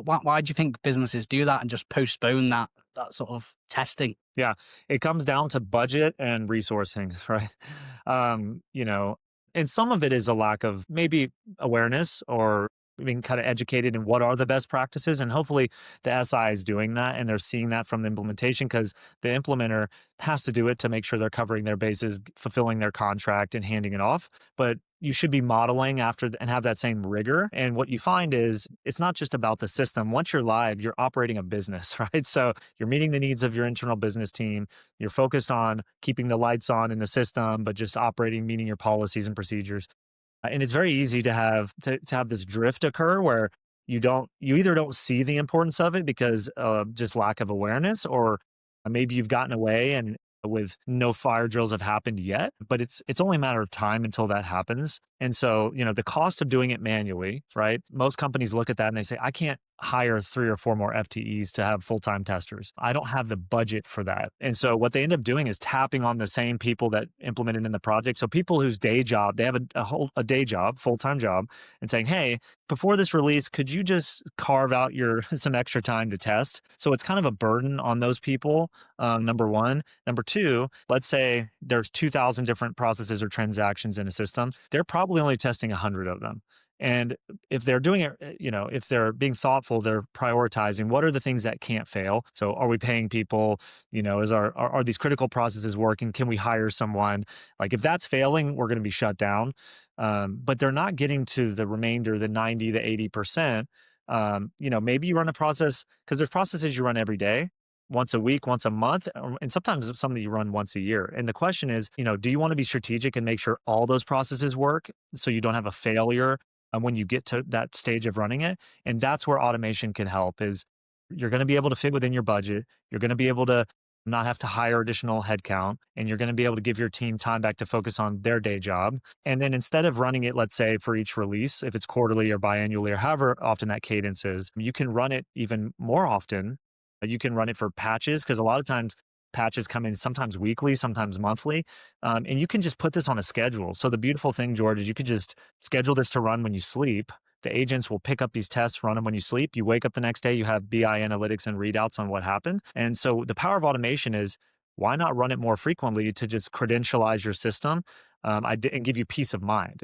Why do you think businesses do that and just postpone that sort of testing? Yeah, it comes down to budget and resourcing, right? You know, and some of it is a lack of maybe awareness or being kind of educated in what are the best practices. And hopefully the SI is doing that and they're seeing that from the implementation because the implementer has to do it to make sure they're covering their bases, fulfilling their contract and handing it off. But you should be modeling after and have that same rigor. And what you find is it's not just about the system. Once you're live, you're operating a business, right? So you're meeting the needs of your internal business team. You're focused on keeping the lights on in the system, but just operating, meeting your policies and procedures. And it's very easy to have this drift occur where you either don't see the importance of it because of just lack of awareness, or maybe you've gotten away and with no fire drills have happened yet, but it's only a matter of time until that happens. And so, the cost of doing it manually, right? Most companies look at that and they say, I can't hire 3 or 4 more FTEs to have full-time testers. I don't have the budget for that. And so what they end up doing is tapping on the same people that implemented in the project. So people whose day job, they have a day job, full-time job, and saying, hey, before this release, could you just carve out some extra time to test? So it's kind of a burden on those people, number one. Number two, let's say there's 2,000 different processes or transactions in a system. They're probably only testing 100 of them. And if they're doing it, if they're being thoughtful, they're prioritizing what are the things that can't fail. So are we paying people? Are these critical processes working? Can we hire someone? Like if that's failing, we're going to be shut down. But they're not getting to the remainder, the 90, the 80%. Maybe you run a process because there's processes you run every day, once a week, once a month, and sometimes some that you run once a year. And the question is, do you want to be strategic and make sure all those processes work so you don't have a failure when you get to that stage of running it? And that's where automation can help is you're going to be able to fit within your budget. You're going to be able to not have to hire additional headcount, and you're going to be able to give your team time back to focus on their day job. And then instead of running it, let's say for each release, if it's quarterly or biannually or however often that cadence is, you can run it even more often. You can run it for patches because a lot of times patches come in sometimes weekly, sometimes monthly. And you can just put this on a schedule. So the beautiful thing, George, is you could just schedule this to run when you sleep. The agents will pick up these tests, run them when you sleep. You wake up the next day, you have BI analytics and readouts on what happened. And so the power of automation is why not run it more frequently to just credentialize your system and give you peace of mind?